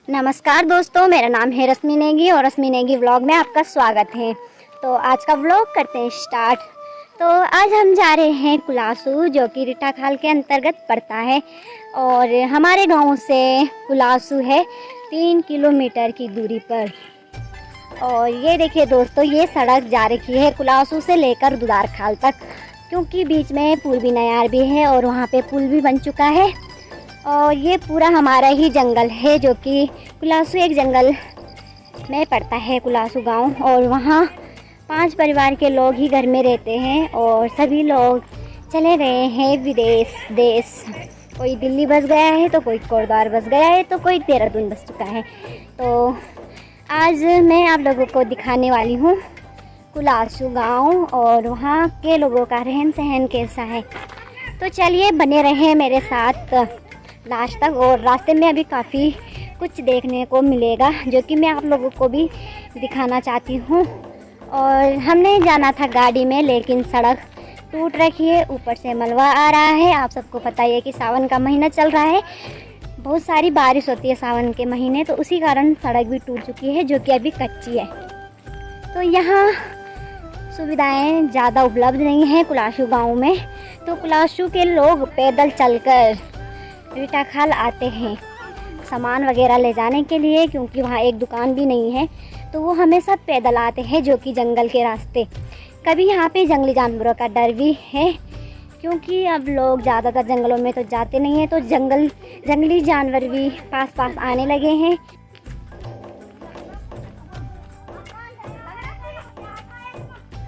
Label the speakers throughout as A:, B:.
A: नमस्कार दोस्तों, मेरा नाम है रश्मि नेगी और रश्मि नेगी व्लॉग में आपका स्वागत है। तो आज का व्लॉग करते हैं स्टार्ट। तो आज हम जा रहे हैं कुलासू, जो कि रिटाखाल के अंतर्गत पड़ता है और हमारे गांव से कुलासू है 3 किलोमीटर की दूरी पर। और ये देखिए दोस्तों, ये सड़क जा रखी है कुलासू से लेकर दुधारखाल तक, क्योंकि बीच में पूर्वी नयार भी है और वहाँ पे पुल भी बन चुका है। और ये पूरा हमारा ही जंगल है, जो कि कुलासू एक जंगल में पड़ता है कुलासू गांव। और वहाँ 5 परिवार के लोग ही घर में रहते हैं और सभी लोग चले गए हैं विदेश देश। कोई दिल्ली बस गया है, तो कोई कोटद्वार बस गया है, तो कोई देहरादून बस चुका है। तो आज मैं आप लोगों को दिखाने वाली हूँ कुलासू गांव और वहाँ के लोगों का रहन सहन कैसा है। तो चलिए बने रहें मेरे साथ लास्ट तक। और रास्ते में अभी काफ़ी कुछ देखने को मिलेगा, जो कि मैं आप लोगों को भी दिखाना चाहती हूँ। और हमने जाना था गाड़ी में, लेकिन सड़क टूट रखी है, ऊपर से मलबा आ रहा है। आप सबको पता ही है कि सावन का महीना चल रहा है, बहुत सारी बारिश होती है सावन के महीने, तो उसी कारण सड़क भी टूट चुकी है, जो कि अभी कच्ची है। तो यहाँ सुविधाएं ज़्यादा उपलब्ध नहीं हैं कुलासू गांव में। तो कुलासू के लोग पैदल चलकर रिटाखाल आते हैं सामान वगैरह ले जाने के लिए, क्योंकि वहाँ एक दुकान भी नहीं है। तो वो हमेशा पैदल आते हैं, जो कि जंगल के रास्ते। कभी यहाँ पे जंगली जानवरों का डर भी है, क्योंकि अब लोग ज़्यादातर जंगलों में तो जाते नहीं हैं, तो जंगली जानवर भी पास पास आने लगे हैं।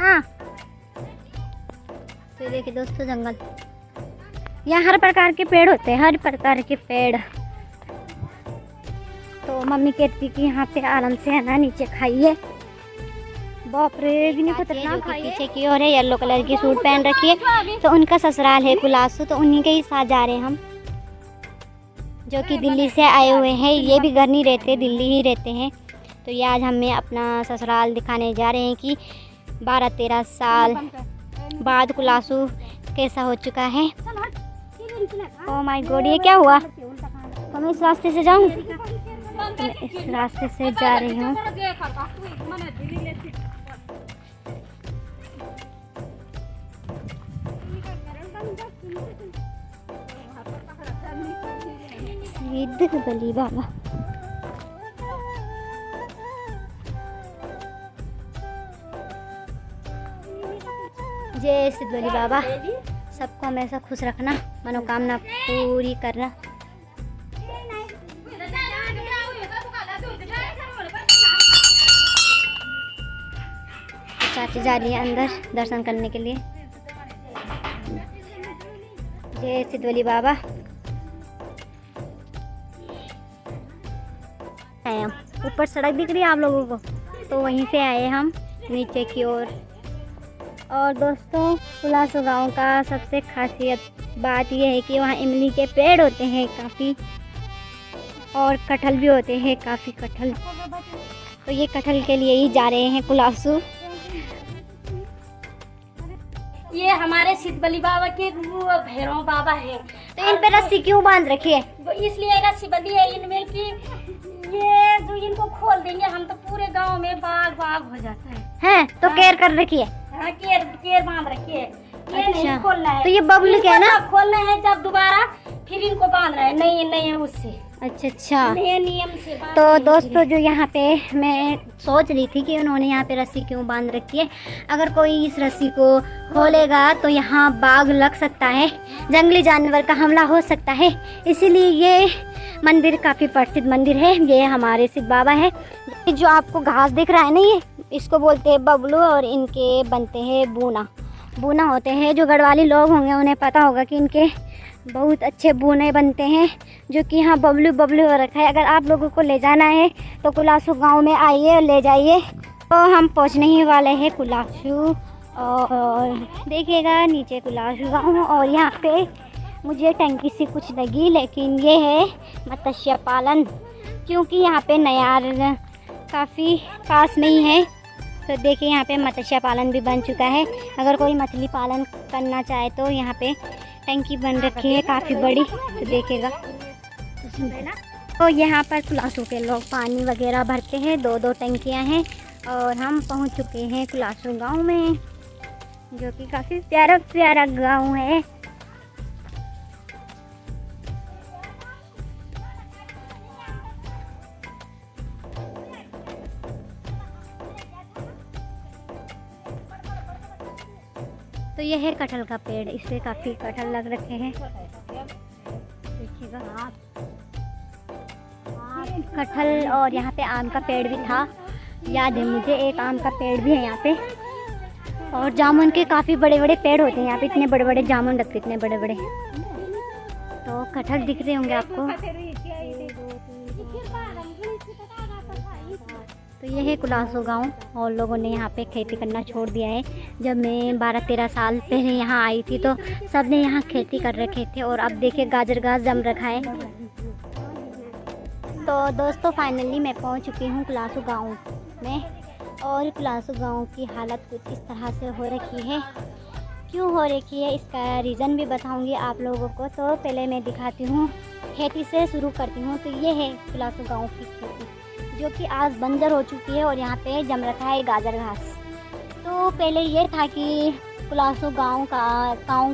A: हाँ, तो देखिए दोस्तों, जंगल, यहाँ हर प्रकार के पेड़ होते हैं, हर प्रकार के पेड़। तो मम्मी कहती कि यहाँ पे आराम से है ना नीचे खाइए। बाप रे, भी नहीं खतरनाक। पीछे की ओर है, येलो कलर की सूट पहन रखी है, तो उनका ससुराल है कुलासू, तो उन्हीं के ही साथ जा रहे हैं हम, जो कि दिल्ली से आए हुए हैं। ये भी घर नहीं रहते, दिल्ली ही रहते हैं। तो ये आज हमें अपना ससुराल दिखाने जा रहे हैं कि 12-13 साल बाद कुलासू कैसा हो चुका है। ओह माय गॉड, ये क्या हुआ? तो मैं इस रास्ते से जाऊँ? मैं इस रास्ते से जा रही हूँ। सिद्ध बली बाबा, जय सिद्ध बली बाबा, सबको हमेशा खुश रखना, मनोकामना पूरी करना। चाची जा रही है अंदर दर्शन करने के लिए। जय सिद्ध बली बाबा। ऊपर सड़क दिख रही है आप लोगों को, तो वहीं से आए हम नीचे की ओर। और दोस्तों, कुलासू गांव का सबसे खासियत बात यह है कि वहाँ इमली के पेड़ होते हैं काफ़ी, और कटहल भी होते हैं काफ़ी, कटहल। तो ये कटहल के लिए ही जा रहे हैं कुलासू।
B: ये हमारे सिद्ध बली बाबा के भैरव बाबा हैं।
A: तो इन पे रस्सी क्यों बांध रखी है?
B: इसलिए रस्सी बंधी है इनमें कि ये जो इनको खोल देंगे हम, तो पूरे गांव में बाग बाग हो जाता है।
A: हैं, तो केयर कर रखी है।
B: हाँ, केयर बांध रखी है। ये
A: अच्छा,
B: नहीं खोलना है।
A: तो ये बबलू क्या है ना,
B: खोलना है जब दोबारा फिर इनको बांधना है। नहीं उससे
A: अच्छा।
B: नए नियम से
A: तो दोस्तों, जो यहाँ पे मैं सोच रही थी कि उन्होंने यहाँ पे रस्सी क्यों बांध रखी है। अगर कोई इस रस्सी को खोलेगा तो यहाँ बाघ लग सकता है, जंगली जानवर का हमला हो सकता है। इसीलिए ये मंदिर काफ़ी प्रसिद्ध मंदिर है। ये हमारे सिद्ध बाबा है। जो आपको घास दिख रहा है ना, ये इसको बोलते हैं बबलू, और इनके बनते हैं बूना होते हैं। जो गढ़वाली लोग होंगे उन्हें पता होगा कि इनके बहुत अच्छे बूने बनते हैं, जो कि यहाँ बबलू हो रखा है। अगर आप लोगों को ले जाना है तो कुलासू गांव में आइए और ले जाइए। तो हम पहुँचने ही वाले हैं कुलासू, और देखिएगा नीचे कुलासू गांव। और यहाँ पे मुझे टंकी सी कुछ लगी, लेकिन ये है मत्स्य पालन, क्योंकि यहाँ पे नयार काफ़ी पास में ही है। तो देखिए यहाँ पे मत्स्य पालन भी बन चुका है। अगर कोई मछली पालन करना चाहे तो यहाँ पे टंकी बन रखी है काफ़ी बड़ी, तो देखेगा। तो यहाँ पर कुलासू के लोग पानी वगैरह भरते हैं, 2-2 टंकियाँ हैं और हम पहुँच चुके हैं कुलासू गांव में, जो कि काफ़ी प्यारा प्यारा गांव है। तो यह है कटहल का पेड़, इससे काफ़ी कटहल लग रखे हैं, देखिएगा कटहल। और यहाँ पे आम का पेड़ भी था, याद है मुझे, एक आम का पेड़ भी है यहाँ पे। और जामुन के काफ़ी बड़े बड़े पेड़ होते हैं यहाँ पे, इतने बड़े बड़े जामुन लगते, इतने बड़े बड़े। तो कटहल दिख रहे होंगे आपको। तो ये है कुलासू गांव और लोगों ने यहाँ पे खेती करना छोड़ दिया है। जब मैं 12-13 साल पहले यहाँ आई थी तो सब ने यहाँ खेती कर रखे थे और अब देखिए गाजर घास जम रखा है। तो दोस्तों फाइनली मैं पहुँच चुकी हूँ कुलासू गांव में और कुलासू गांव की हालत कुछ इस तरह से हो रखी है। क्यों हो रखी है इसका रीज़न भी बताऊँगी आप लोगों को। तो पहले मैं दिखाती हूँ, खेती से शुरू करती हूँ। तो ये है कुलासू गांव की खेती, जो कि आज बंजर हो चुकी है और यहाँ पे जम रखा है गाजर घास। तो पहले ये था कि कुलासू गांव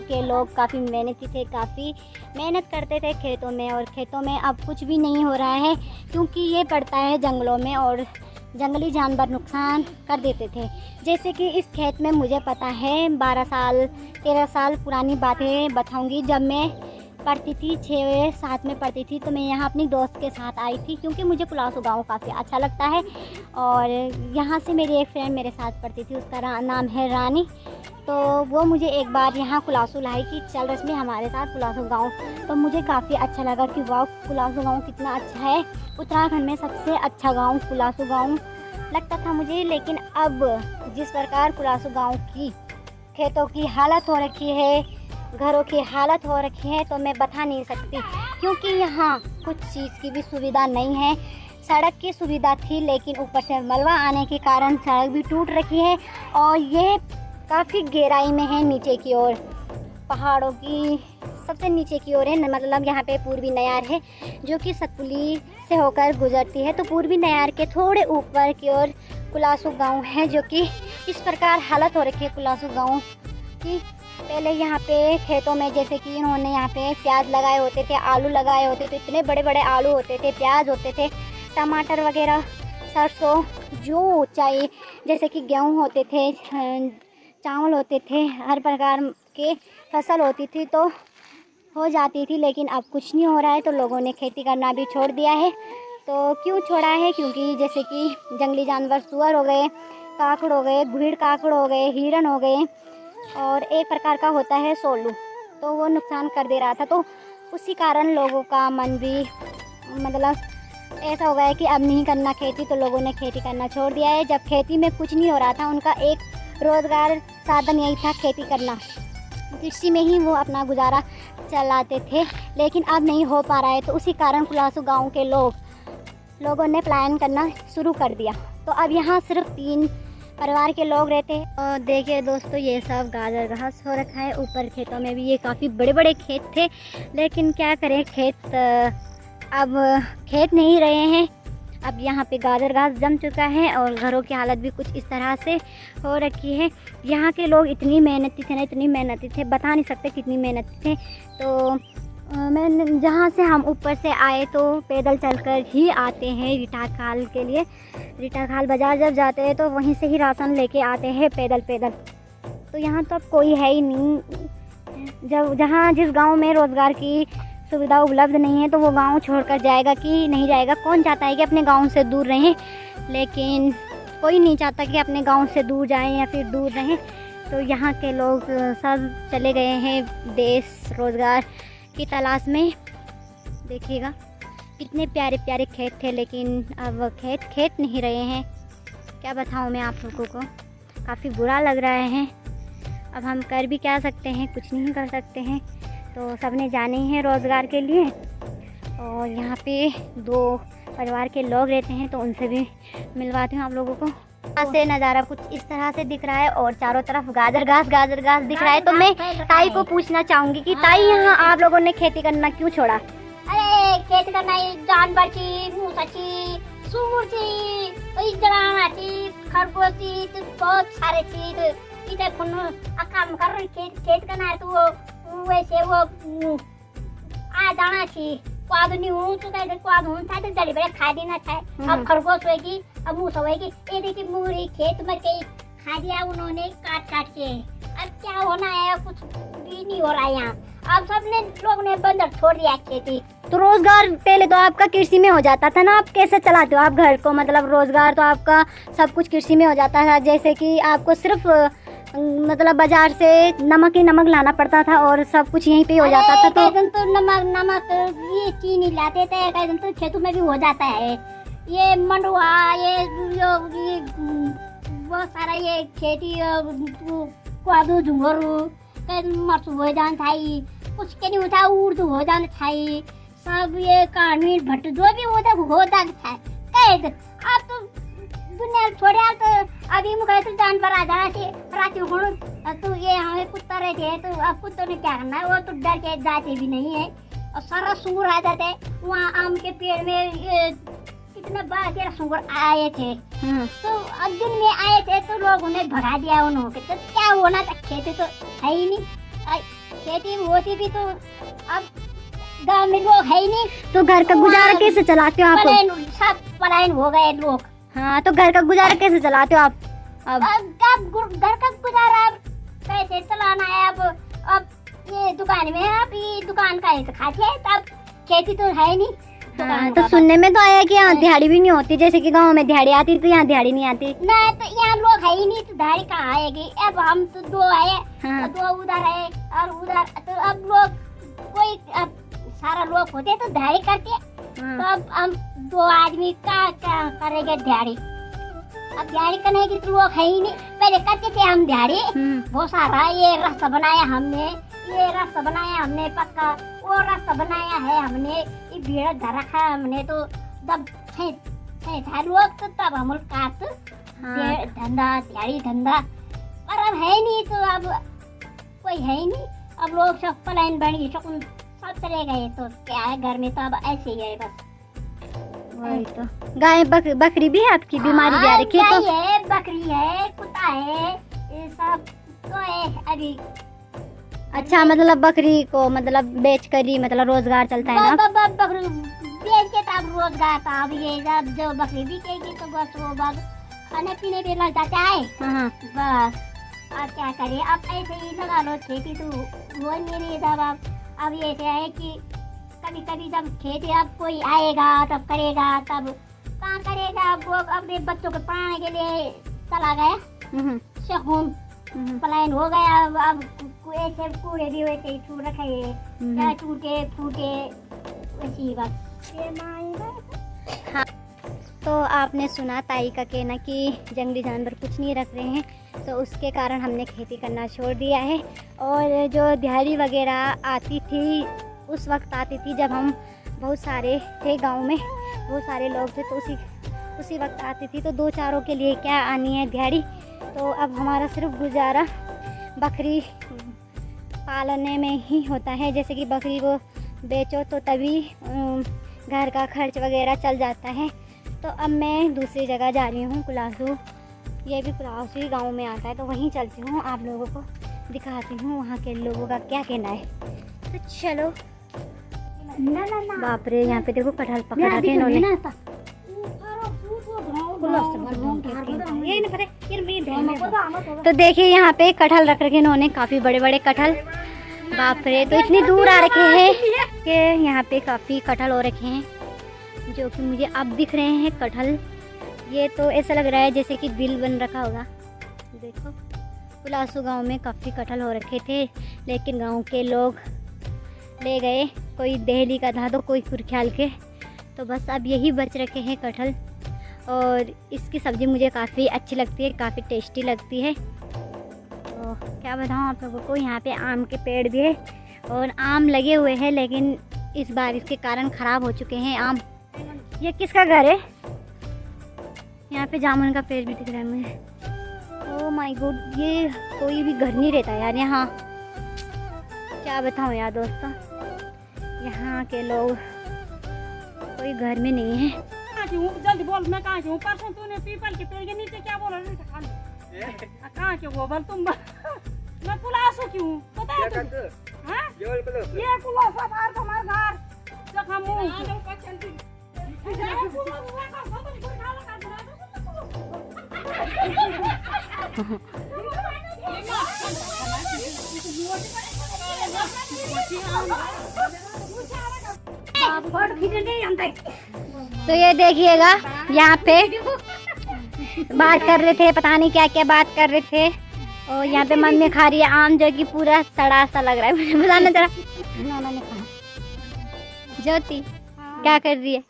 A: के लोग काफ़ी मेहनती थे, काफ़ी मेहनत करते थे खेतों में, और खेतों में अब कुछ भी नहीं हो रहा है क्योंकि ये पड़ता है जंगलों में और जंगली जानवर नुकसान कर देते थे। जैसे कि इस खेत में मुझे पता है 13 साल पुरानी बातें बताऊंगी। जब मैं पढ़ती थी, 6-7 में पढ़ती थी, तो मैं यहाँ अपनी दोस्त के साथ आई थी क्योंकि मुझे कुलासू गांव काफ़ी अच्छा लगता है। और यहाँ से मेरी एक फ्रेंड मेरे साथ पढ़ती थी, उसका नाम है रानी। तो वो मुझे एक बार यहाँ कुलासू लाई कि चल रश्मि हमारे साथ कुलासू गांव। तो मुझे काफ़ी अच्छा लगा कि वाह कुलासू गांव कितना अच्छा है, उत्तराखंड में सबसे अच्छा गांव कुलासू गांव लगता था मुझे। लेकिन अब जिस प्रकार कुलासू गांव की खेतों की हालत हो रखी है, घरों की हालत हो रखी है, तो मैं बता नहीं सकती क्योंकि यहाँ कुछ चीज़ की भी सुविधा नहीं है। सड़क की सुविधा थी लेकिन ऊपर से मलबा आने के कारण सड़क भी टूट रखी है और ये काफ़ी गहराई में है, नीचे की ओर, पहाड़ों की सबसे नीचे की ओर है। मतलब यहाँ पे पूर्वी नयार है जो कि सतपुली से होकर गुजरती है। तो पूर्वी नयार के थोड़े ऊपर की ओर कुलासू गांव है, जो कि इस प्रकार हालत हो रखी है कुलासू गांव की। पहले यहाँ पे खेतों में जैसे कि इन्होंने यहाँ पे प्याज लगाए होते थे, आलू लगाए होते थे, इतने बड़े बड़े आलू होते थे, प्याज होते थे, टमाटर वगैरह, सरसों, जो चाहिए, जैसे कि गेहूँ होते थे, चावल होते थे, हर प्रकार के फसल होती थी तो हो जाती थी। लेकिन अब कुछ नहीं हो रहा है तो लोगों ने खेती करना भी छोड़ दिया है। तो क्यों छोड़ा है? क्योंकि जैसे कि जंगली जानवर सुअर हो गए, काकड़ हो गए, भीड़ काकड़ हो गए, हिरन हो गए और एक प्रकार का होता है सोलू, तो वो नुकसान कर दे रहा था। तो उसी कारण लोगों का मन भी मतलब ऐसा हो गया है कि अब नहीं करना खेती, तो लोगों ने खेती करना छोड़ दिया है। जब खेती में कुछ नहीं हो रहा था, उनका एक रोज़गार साधन यही था खेती करना, कृषि में ही वो अपना गुजारा चलाते थे। लेकिन अब नहीं हो पा रहा है, तो उसी कारण कुलासू गांव के लोगों ने प्लान करना शुरू कर दिया। तो अब यहाँ सिर्फ 3 परिवार के लोग रहते हैं। और देखिए दोस्तों, ये सब गाजर घास हो रखा है। ऊपर खेतों में भी ये काफ़ी बड़े बड़े खेत थे, लेकिन क्या करें, अब खेत नहीं रहे हैं। अब यहाँ पे गाजर घास जम चुका है और घरों की हालत भी कुछ इस तरह से हो रखी है। यहाँ के लोग इतनी मेहनती थे ना, इतनी मेहनती थे, बता नहीं सकते कितनी मेहनती थे। तो मैं जहाँ से हम ऊपर से आए तो पैदल चलकर ही आते हैं रीठा खाल के लिए। रीठा खाल बाज़ार जब जाते हैं तो वहीं से ही राशन लेके आते हैं पैदल। तो यहाँ तो अब कोई है ही नहीं। जहाँ जिस गांव में रोज़गार की सुविधा उपलब्ध नहीं है तो वो गांव छोड़कर जाएगा कि नहीं जाएगा? कौन चाहता है कि अपने गांव से दूर रहें? लेकिन कोई नहीं चाहता कि अपने गांव से दूर जाएं या फिर दूर रहें। तो यहाँ के लोग सब चले गए हैं देश रोज़गार की तलाश में। देखिएगा कितने प्यारे प्यारे खेत थे, लेकिन अब खेत नहीं रहे हैं। क्या बताऊँ मैं आप लोगों को, काफ़ी बुरा लग रहा है। अब हम कर भी क्या सकते हैं? कुछ नहीं कर सकते हैं। तो सबने जाने ही है रोज़गार के लिए। और यहाँ पे 2 परिवार के लोग रहते हैं, तो उनसे भी मिलवाती हूँ आप लोगों को। यहाँ से नज़ारा कुछ इस तरह से दिख रहा है और चारों तरफ गाजर घास दिख रहा है। तो मैं ताई को पूछना चाहूँगी कि ताई, यहाँ आप लोगों ने खेती करना क्यों छोड़ा?
B: अरे खेत का नहीं जानवर थी, मूसा थी, सूर थी, इजराना थी, खरगोश थी, तो बहुत सारे थी। तो इधर खुनो काम कर रही खेत का ना तो वो वैसे वो आ जाना थी। क्वाद नहीं हूँ तो कहते क्वाद हूँ था तो जड़ी बड़े खा देना था। अब खरगोश होगी, अब मूसा होगी। ये देखिए मूरी खेत में कहीं खा दिया उन्होंने काट काट के। अब क्या होना है, कुछ भी नहीं हो रहा है यहाँ। अब सबने लोग ने बंदर छोड़ दिया खेती।
A: तो रोजगार पहले तो आपका कृषि में हो जाता था ना, आप कैसे चलाते हो आप घर को? मतलब रोजगार तो आपका सब कुछ कृषि में हो जाता था, जैसे कि आपको सिर्फ मतलब बाजार से नमक ही नमक लाना पड़ता था और सब कुछ यहीं पे हो जाता था।
B: तो दिन तो नमक ये चीनी लाते थे, कई दिन तो खेतों में भी हो जाता है। ये मंडुआ ये बहुत सारा ये खेती क्वादू झुंगरू मरसू हो जान थाई, कुछ के नहीं होता उर्दू हो जान थाई, सब ये कानवीर भट्ट जो भी होता था। कहे अब तो दुनिया छोड़े तो अभी मुझे तो जानवर आ जाना चाहिए रात में। तो ये हमें कुत्ता रहते हैं तो अब कुत्तों ने क्या करना है, वो तो डर के जाते भी नहीं है और सारा सूर आ जाते हैं। वहाँ आम के पेड़ में इतना बड़ा सूर आए थे। तो अब दिन में आए थे तो लोग उन्हें भगा दिया उन्होंने। तो क्या होना था, खेती तो है ही नहीं। खेती होती भी तो अब गांव में लोग है ही नहीं।
A: तो घर का गुजारा कैसे चलाते हो आप?
B: सब पलायन हो गए लोग।
A: हाँ, तो घर का गुजारा कैसे चलाते हो आप?
B: अब घर का गुजारा कैसे चलाना है? अब ये दुकान में है, अब ये दुकान का ही तो खाते हैं, तब खेती तो है ही नहीं।
A: हाँ, तो सुनने में तो आया कि यहाँ दिहाड़ी भी नहीं होती, जैसे कि गांव में दिहाड़ी आती तो यहाँ दिहाड़ी नहीं आती।
B: नहीं, तो यहाँ लोग है ही नहीं तो दिहाड़ी कहाँ आएगी? अब हम तो दो है।
A: हाँ।
B: दो उधर है और उधर, तो अब लोग कोई अब सारा लोग होते तो दिहाड़ी करते।
A: हाँ।
B: तो अब हम दो आदमी क्या करेंगे दिहाड़ी? अब दिहाड़ी करने की तो लोग है ही नहीं। पहले करते थे हम दिहाड़ी, बहुत सारा ये रास्ता बनाया हमने, ये रास्ता बनाया हमने पक्का, वो रास्ता बनाया है हमने, ये भीड़ धर रखा है हमने। तो जब था लोग तो तब हम काट धंधा दिहाड़ी धंधा, और अब है नहीं तो अब कोई है ही नहीं। अब लोग सब पलायन बन गई, सब चले गए। तो क्या है, घर में तो अब ऐसे ही है बस।
A: वही तो। गाय बकरी भी है आपकी? बीमारी भी आ रखी है?
B: गाय है, बकरी है, कुत्ता है, ये सब तो है अभी।
A: अच्छा, मतलब बकरी को मतलब बेच कर ही मतलब रोजगार चलता है ना?
B: बकरी बेच के तब रोजगार था। अब ये जब जो बकरी बिकेगी तो बस वो बस खाने पीने पे लग जाता है।
A: हाँ।
B: बस अब क्या करे, अब ऐसे ही लगा लो खेती तो वो नहीं रही। अब ये है कि कभी कभी जब खेती अब कोई आएगा तब करेगा, तब कहाँ करेगा। अब वो अपने बच्चों को पढ़ाने के लिए चला गया शहून, पलायन हो गया। अब ऐसे कूड़े भी वैसे ही छूट रखे, क्या टूटे फूटे वैसे ही बस।
A: हाँ, तो आपने सुना ताई का कहना कि जंगली जानवर कुछ नहीं रख रहे हैं, तो उसके कारण हमने खेती करना छोड़ दिया है। और जो दिहाड़ी वगैरह आती थी उस वक्त आती थी जब हम बहुत सारे थे गांव में, बहुत सारे लोग थे, तो उसी वक्त आती थी। तो दो चारों के लिए क्या आनी है दिहाड़ी। तो अब हमारा सिर्फ गुजारा बकरी पालने में ही होता है, जैसे कि बकरी को बेचो तो तभी घर का खर्च वगैरह चल जाता है। तो अब मैं दूसरी जगह जा रही हूँ, कुलासू। ये भी कुलासू ही गाँव में आता है, तो वहीं चलती हूँ, आप लोगों को दिखाती हूँ वहाँ के लोगों का क्या कहना है। तो चलो। बाप रे, यहाँ पे देखो कटहल पकड़ रखे इन्होंने। तो देखिए यहाँ पे कटहल रख रखे इन्होंने, काफी बड़े बड़े कटहल। बाप रे, तो इतनी दूर आ रखे हैं कि यहाँ पे काफी कटहल हो रखे हैं, जो कि मुझे अब दिख रहे हैं कटहल। ये तो ऐसा लग रहा है जैसे कि दिल बन रखा होगा। देखो, कुलासू गांव में काफ़ी कटहल हो रखे थे, लेकिन गांव के लोग ले गए। कोई दहली का था तो कोई खुरख्याल के, तो बस अब यही बच रखे हैं कटहल। और इसकी सब्ज़ी मुझे काफ़ी अच्छी लगती है, काफ़ी टेस्टी लगती है। तो क्या बताऊँ आप लोगों को, यहाँ पे आम के पेड़ भी है और आम लगे हुए हैं, लेकिन इस बारिश के कारण ख़राब हो चुके हैं आम। ये किसका घर है? यहाँ पे जामुन का पेड़ भी दिख रहा है मुझे। ओह माय गॉड, ये कोई भी घर नहीं रहता यार यहाँ। क्या बताऊँ यार दोस्तों, यहाँ के लोग कोई घर में नहीं है।
C: कहाँ की हूँ जल्दी बोल, मैं कहाँ की हूँ? परसों तूने पीपल के पेड़ के नीचे क्या बोला कहाँ के वो बोल तुम मैं कुलासू की हूँ पता है तुम? हाँ? ये कुलासा बाहर तुम्हारे घर जब हम
A: तो ये देखिएगा यहाँ पे बात कर रहे थे, पता नहीं क्या क्या बात कर रहे थे। और यहाँ पे मम्मी खा रही है आम जो कि पूरा सड़ा सा लग रहा है। मुझे बताना जरा ज्योति क्या कर रही है?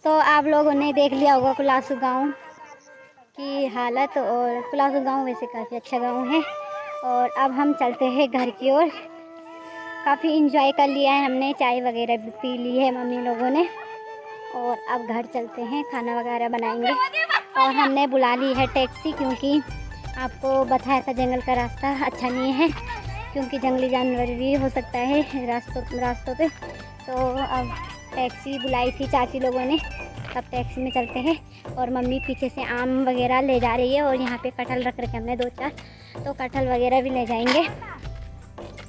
A: तो आप लोगों ने देख लिया होगा कुलासू गांव की हालत। और कुलासू गांव वैसे काफ़ी अच्छा गांव है। और अब हम चलते हैं घर की ओर। काफ़ी इंजॉय कर लिया है हमने, चाय वगैरह भी पी ली है मम्मी लोगों ने। और अब घर चलते हैं, खाना वगैरह बनाएंगे। और हमने बुला ली है टैक्सी, क्योंकि आपको बताया था जंगल का रास्ता अच्छा नहीं है, क्योंकि जंगली जानवर भी हो सकता है रास्तों पे। तो अब टैक्सी बुलाई थी चाची लोगों ने, अब टैक्सी में चलते हैं। और मम्मी पीछे से आम वगैरह ले जा रही है। और यहाँ पे कटहल रख रखे हमने 2-4, तो कटहल वगैरह भी ले जाएंगे।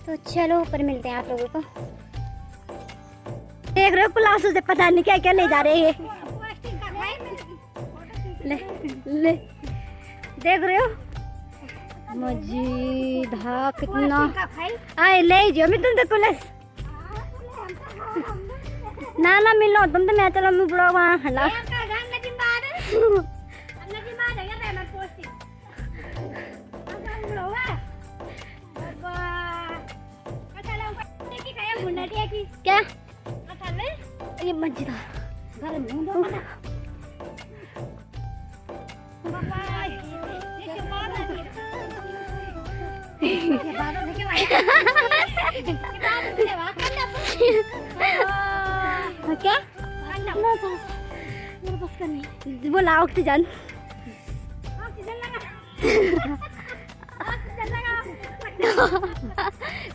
A: तो चलो ऊपर मिलते हैं आप लोगों को। देख रहे हो कुलासू से पता नहीं क्या क्या ले जा रहे हैं। ले देख रहे हो मजीद हाँ कितना आए ले जो मैं तुम तो कुलस ना मिलो तुम तो मैं चलो मैं बुला वहाँ हला क्या ये मस्जिद क्या बोला ऑक्सीजन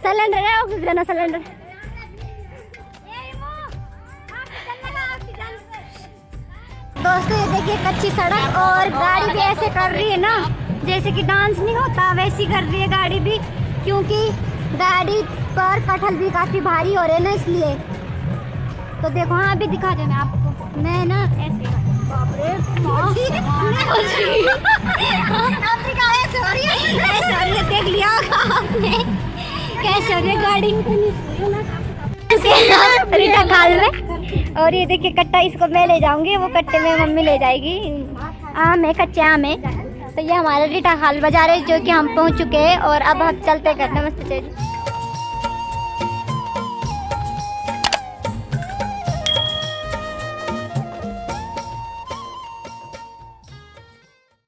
A: सिलेंडर है, ऑक्सीजन सिलेंडर। दोस्तों ये देखिए कच्ची सड़क और गाड़ी भी ऐसे कर रही है ना, जैसे कि डांस नहीं होता वैसी कर रही है गाड़ी भी, क्योंकि गाड़ी पर कटहल भी काफी भारी हो रहे हैं ना, इसलिए। तो देखो हाँ अभी दिखा दे मैं आपको, मैं ना ऐसे देख लिया आपने कैसे हो रही है गाड़ी रीटा खाल में। और ये देखिए कट्टा, इसको मैं ले जाऊंगी, वो कट्टे में मम्मी ले जाएगी। आम है, कच्चे आम है। तो ये हमारा रीटा खाल बाजार है जो कि हम पहुंच चुके हैं। और अब हम चलते करते मस्त।